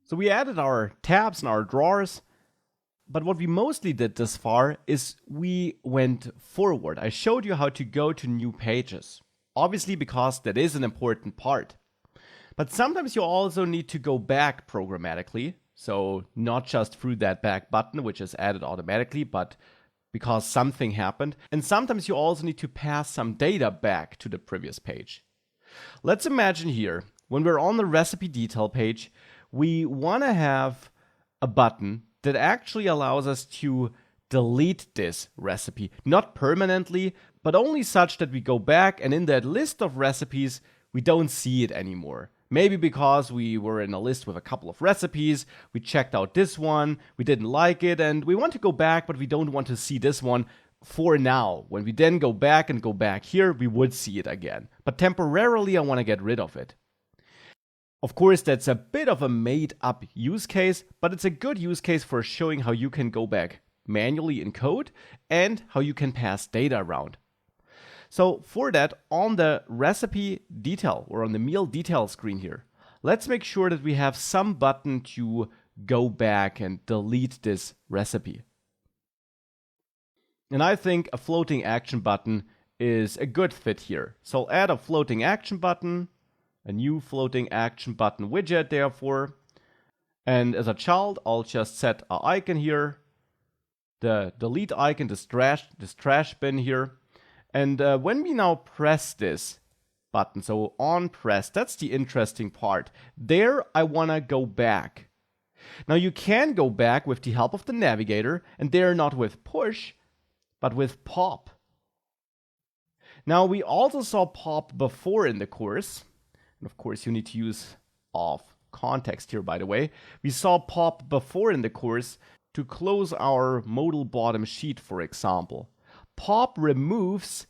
So we added our tabs and our drawers, but what we mostly did this far is we went forward. I showed you how to go to new pages, obviously because that is an important part. But sometimes you also need to go back programmatically, so not just through that back button, which is added automatically, but because something happened. And sometimes you also need to pass some data back to the previous page. Let's imagine here, when we're on the recipe detail page, we want to have a button that actually allows us to delete this recipe, not permanently, but only such that we go back and in that list of recipes, we don't see it anymore. Maybe because we were in a list with a couple of recipes, we checked out this one, we didn't like it, and we want to go back, but we don't want to see this one for now. When we then go back and go back here, we would see it again. But temporarily, I want to get rid of it. Of course, that's a bit of a made-up use case, but it's a good use case for showing how you can go back manually in code and how you can pass data around. So for that, on the recipe detail or on the meal detail screen here, let's make sure that we have some button to go back and delete this recipe. And I think a floating action button is a good fit here. So I'll add a floating action button, a new floating action button widget therefore. And as a child, I'll just set an icon here, the delete icon, this trash bin here. And when we now press this button, so on press, that's the interesting part. There, I want to go back. Now you can go back with the help of the navigator, and there not with push, but with pop. Now we also saw pop before in the course. And of course you need to use off context here, by the way. We saw pop before in the course to close our modal bottom sheet, for example. Pop removes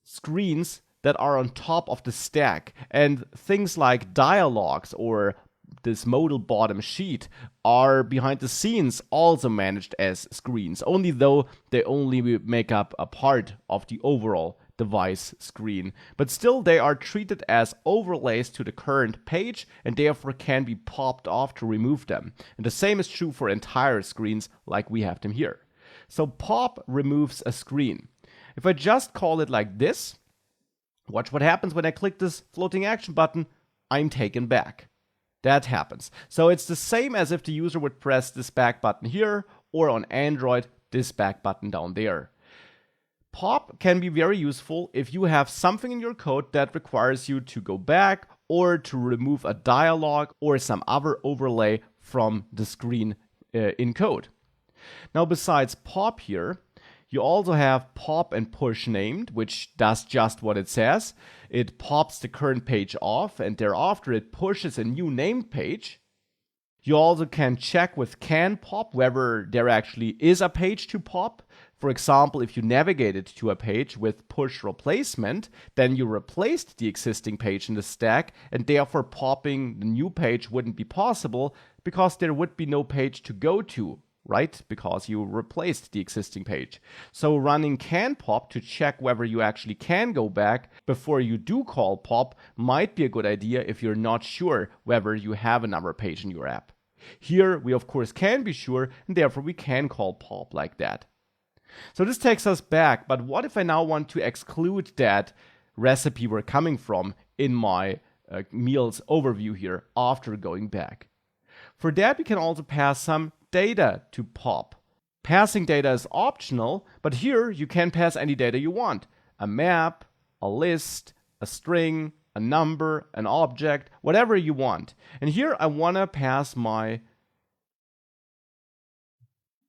screens that are on top of the stack, and things like dialogues or this modal bottom sheet are behind the scenes also managed as screens, only though they only make up a part of the overall device screen. But still they are treated as overlays to the current page and therefore can be popped off to remove them. And the same is true for entire screens like we have them here. So pop removes a screen. If I just call it like this, watch what happens when I click this floating action button, I'm taken back. That happens. So it's the same as if the user would press this back button here, or on Android, this back button down there. Pop can be very useful if you have something in your code that requires you to go back or to remove a dialog or some other overlay from the screen in code. Now besides pop here, you also have pop and push named, which does just what it says. It pops the current page off and thereafter it pushes a new named page. You also can check with can pop whether there actually is a page to pop. For example, if you navigated to a page with push replacement, then you replaced the existing page in the stack and therefore popping the new page wouldn't be possible because there would be no page to go to. Right? Because you replaced the existing page. So running can pop to check whether you actually can go back before you do call pop might be a good idea if you're not sure whether you have another page in your app. Here we of course can be sure and therefore we can call pop like that. So this takes us back, but what if I now want to exclude that recipe we're coming from in my meals overview here after going back? For that we can also pass some data to pop. Passing data is optional, but here you can pass any data you want. A map, a list, a string, a number, an object, whatever you want. And here I want to pass my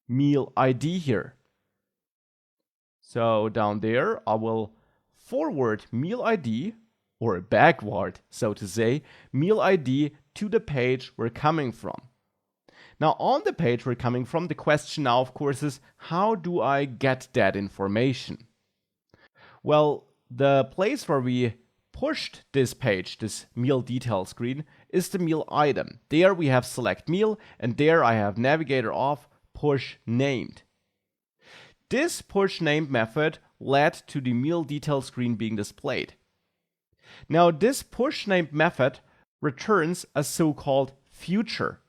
meal ID here. So down there I will forward meal ID, or backward, so to say, meal ID to the page we're coming from. Now on the page we're coming from, the question now of course is, how do I get that information? Well, the place where we pushed this page, this meal detail screen, is the meal item. There we have select meal and there I have navigator off, push named. This push named method led to the meal detail screen being displayed. Now this push named method returns a so-called future.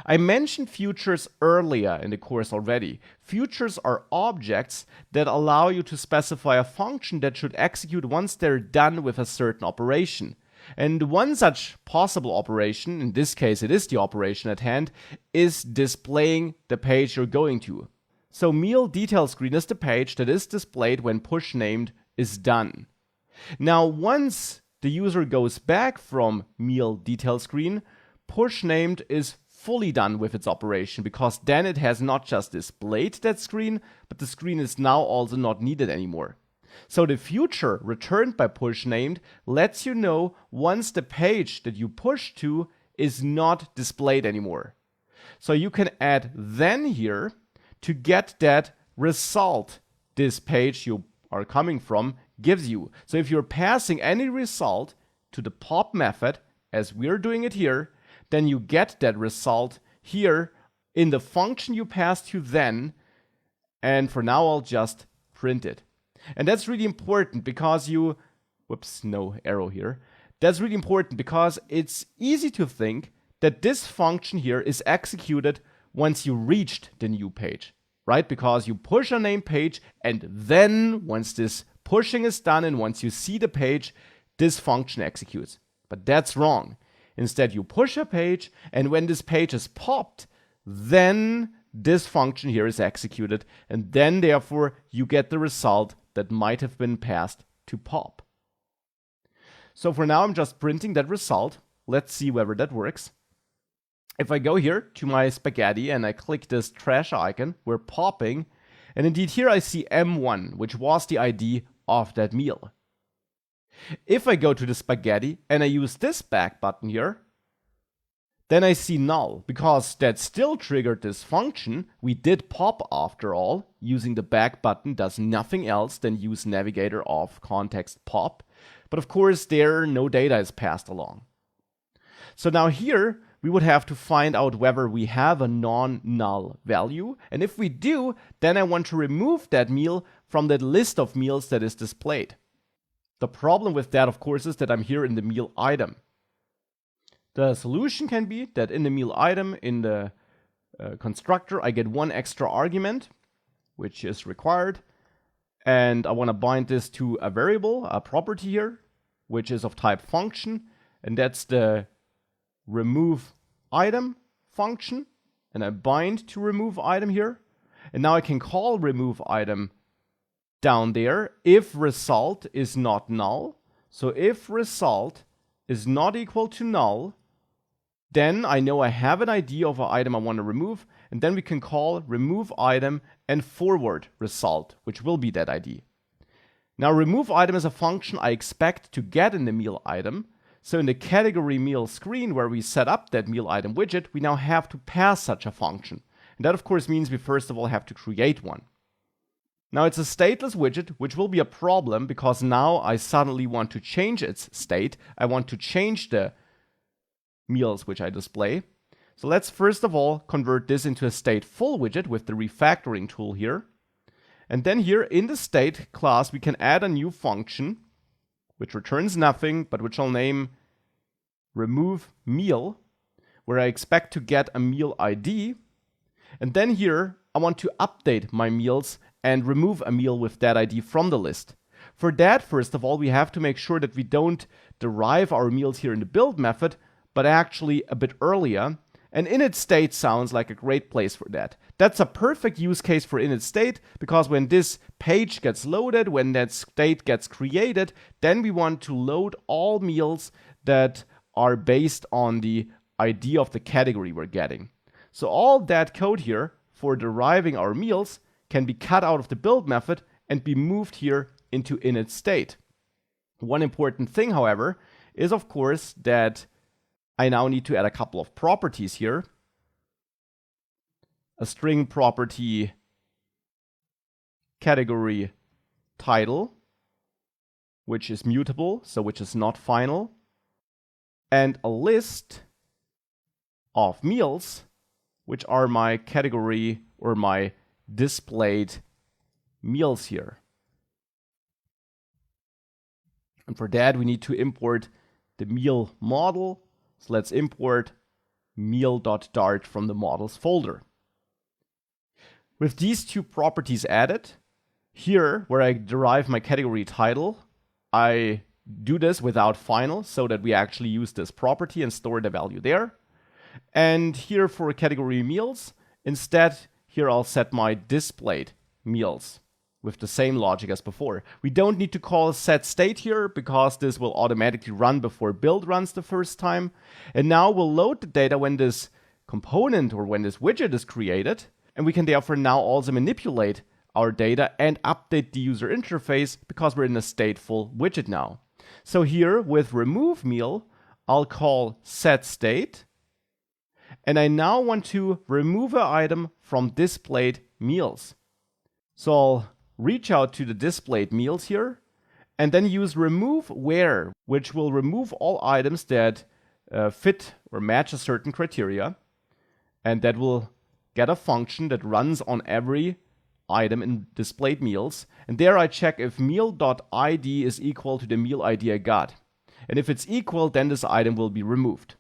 I mentioned futures earlier in the course already. Futures are objects that allow you to specify a function that should execute once they're done with a certain operation. And one such possible operation, in this case it is the operation at hand, is displaying the page you're going to. So meal detail screen is the page that is displayed when push named is done. Now once the user goes back from meal detail screen, push named is fully done with its operation, because then it has not just displayed that screen, but the screen is now also not needed anymore. So the future returned by push named lets you know once the page that you push to is not displayed anymore. So you can add then here to get that result this page you are coming from gives you. So if you're passing any result to the pop method, as we're doing it here, then you get that result here in the function you passed to then, and for now I'll just print it. And that's really important because whoops, no arrow here. That's really important because it's easy to think that this function here is executed once you reached the new page, right? Because you push a named page, and then once this pushing is done and once you see the page, this function executes. But that's wrong. Instead, you push a page, and when this page is popped, then this function here is executed, and then therefore you get the result that might have been passed to pop. So for now, I'm just printing that result. Let's see whether that works. If I go here to my spaghetti and I click this trash icon, we're popping, and indeed here I see M1, which was the ID of that meal. If I go to the spaghetti and I use this back button here, then I see null, because that still triggered this function. We did pop after all. Using the back button does nothing else than use navigator of context pop. But of course there no data is passed along. So now here we would have to find out whether we have a non-null value. And if we do, then I want to remove that meal from that list of meals that is displayed. The problem with that, of course, is that I'm here in the meal item. The solution can be that in the meal item, in the constructor, I get one extra argument, which is required. And I want to bind this to a variable, a property here, which is of type function. And that's the remove item function. And I bind to remove item here. And now I can call remove item down there if result is not null. So if result is not equal to null, then I know I have an ID of an item I want to remove, and then we can call remove item and forward result, which will be that ID. Now remove item is a function I expect to get in the meal item. So in the category meal screen where we set up that meal item widget, we now have to pass such a function. And that of course means we first of all have to create one. Now it's a stateless widget, which will be a problem because now I suddenly want to change its state. I want to change the meals which I display. So let's first of all convert this into a stateful widget with the refactoring tool here. And then here in the state class, we can add a new function which returns nothing, but which I'll name remove meal, where I expect to get a meal ID. And then here I want to update my meals and remove a meal with that ID from the list. For that, first of all, we have to make sure that we don't derive our meals here in the build method, but actually a bit earlier. And init state sounds like a great place for that. That's a perfect use case for init state, because when this page gets loaded, when that state gets created, then we want to load all meals that are based on the ID of the category we're getting. So all that code here for deriving our meals can be cut out of the build method and be moved here into init state. One important thing, however, is of course that I now need to add a couple of properties here. A string property category title, which is mutable, so which is not final, and a list of meals, which are my category or my displayed meals here. And for that, we need to import the meal model. So let's import meal.dart from the models folder. With these two properties added, here where I derive my category title, I do this without final so that we actually use this property and store the value there. And here for category meals, instead, here I'll set my displayed meals with the same logic as before. We don't need to call set state here because this will automatically run before build runs the first time. And now we'll load the data when this component or when this widget is created. And we can therefore now also manipulate our data and update the user interface because we're in a stateful widget now. So here with remove meal, I'll call set state. And I now want to remove an item from displayed meals. So I'll reach out to the displayed meals here and then use remove where, which will remove all items that fit or match a certain criteria. And that will get a function that runs on every item in displayed meals. And there I check if meal.id is equal to the meal ID I got. And if it's equal, then this item will be removed.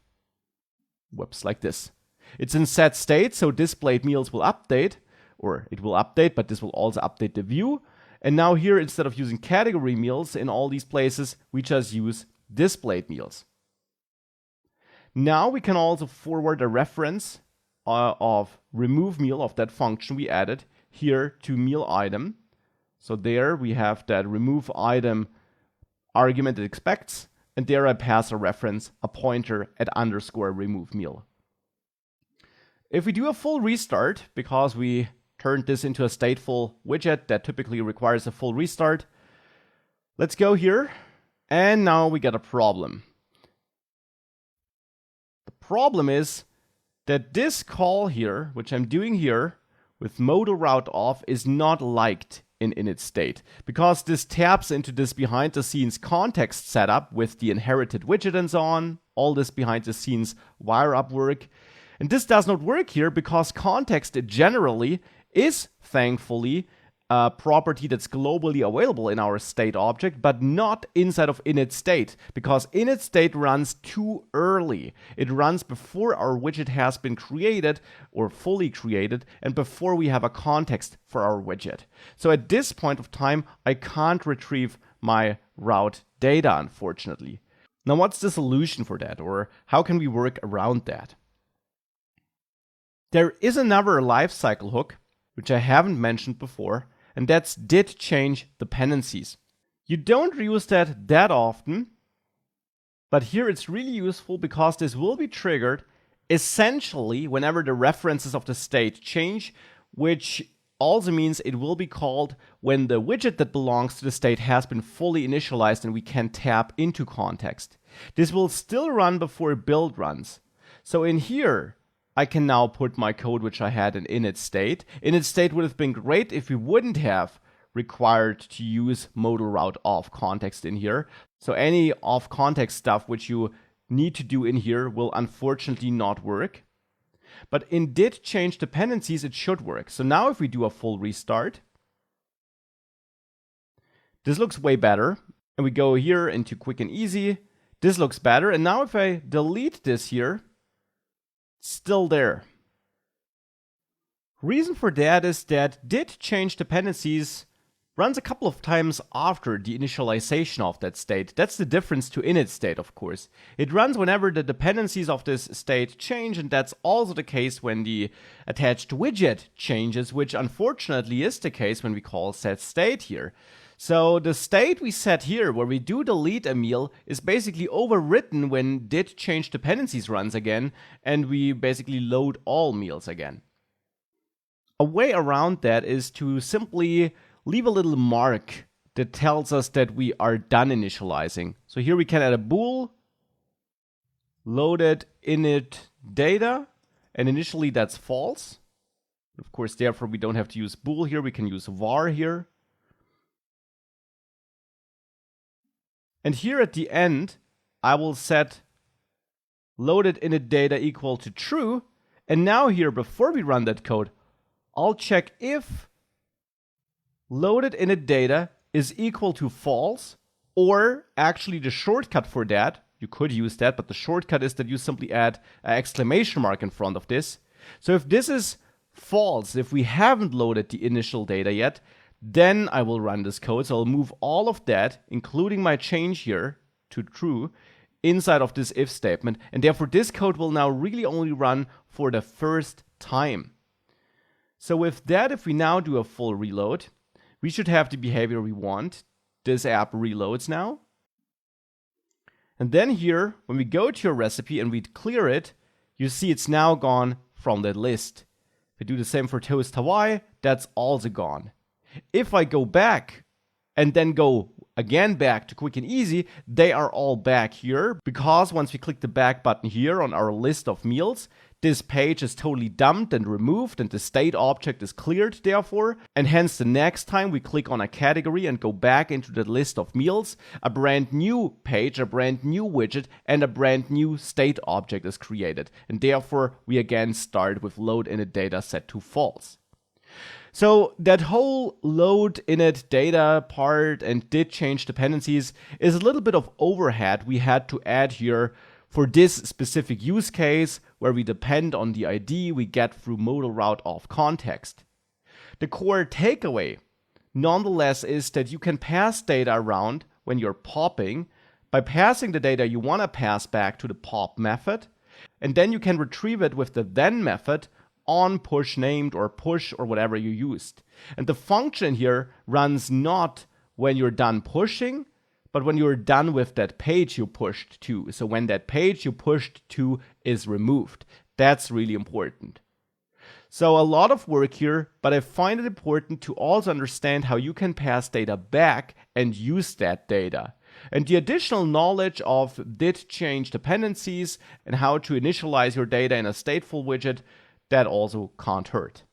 Whoops, like this. It's in set state, so displayed meals will update, or it will update, but this will also update the view. And now here, instead of using category meals in all these places, we just use displayed meals. Now we can also forward a reference of remove meal of that function we added here to meal item. So there we have that remove item argument it expects, and there I pass a reference, a pointer at underscore remove meal. If we do a full restart, because we turned this into a stateful widget that typically requires a full restart, let's go here, and now we get a problem. The problem is that this call here, which I'm doing here with modal route off, is not liked in init state because this taps into this behind the scenes context setup with the inherited widget and so on, all this behind the scenes wire up work. And this does not work here because context generally is thankfully a property that's globally available in our state object, but not inside of init state, because init state runs too early. It runs before our widget has been created or fully created and before we have a context for our widget. So at this point of time, I can't retrieve my route data, unfortunately. Now, what's the solution for that, or how can we work around that? There is another lifecycle hook, which I haven't mentioned before, and that's did change dependencies. You don't use that often, but here it's really useful because this will be triggered essentially whenever the references of the state change, which also means it will be called when the widget that belongs to the state has been fully initialized and we can tap into context. This will still run before build runs. So in here, I can now put my code which I had in init state. Init state would have been great if we wouldn't have required to use modal route off context in here. So any off context stuff which you need to do in here will unfortunately not work. But in did change dependencies, it should work. So now if we do a full restart, this looks way better. And we go here into quick and easy. This looks better. And now if I delete this here, still there. Reason for that is that did change dependencies runs a couple of times after the initialization of that state. That's the difference to init state, of course. It runs whenever the dependencies of this state change, and that's also the case when the attached widget changes, which unfortunately is the case when we call set state here. So the state we set here, where we do delete a meal, is basically overwritten when did change dependencies runs again, and we basically load all meals again. A way around that is to simply leave a little mark that tells us that we are done initializing. So here we can add a bool, loaded init data, and initially that's false. Of course, therefore we don't have to use bool here, we can use var here. And here at the end, I will set loaded init data equal to true. And now here, before we run that code, I'll check if loaded init data is equal to false, or actually the shortcut for that You could use that, but the shortcut is that you simply add an exclamation mark in front of this. So if this is false, if we haven't loaded the initial data yet, then I will run this code. So I'll move all of that, including my change here, to true inside of this if statement. And therefore, this code will now really only run for the first time. So with that, if we now do a full reload, we should have the behavior we want. This app reloads now. And then here, when we go to your recipe and we clear it, you see it's now gone from that list. If we do the same for Toast Hawaii, that's also gone. If I go back and then go again back to Quick and Easy, they are all back here, because once we click the back button here on our list of meals, this page is totally dumped and removed and the state object is cleared therefore, and hence the next time we click on a category and go back into the list of meals, a brand new page, a brand new widget, and a brand new state object is created, and therefore we again start with load init data set to false. So that whole load init data part and did change dependencies is a little bit of overhead we had to add here for this specific use case where we depend on the ID we get through modal route of context. The core takeaway, nonetheless, is that you can pass data around when you're popping by passing the data you want to pass back to the pop method, and then you can retrieve it with the then method on push named or push or whatever you used. And the function here runs not when you're done pushing, but when you're done with that page you pushed to. So when that page you pushed to is removed. That's really important. So a lot of work here, but I find it important to also understand how you can pass data back and use that data. And the additional knowledge of did change dependencies and how to initialize your data in a stateful widget, that also can't hurt.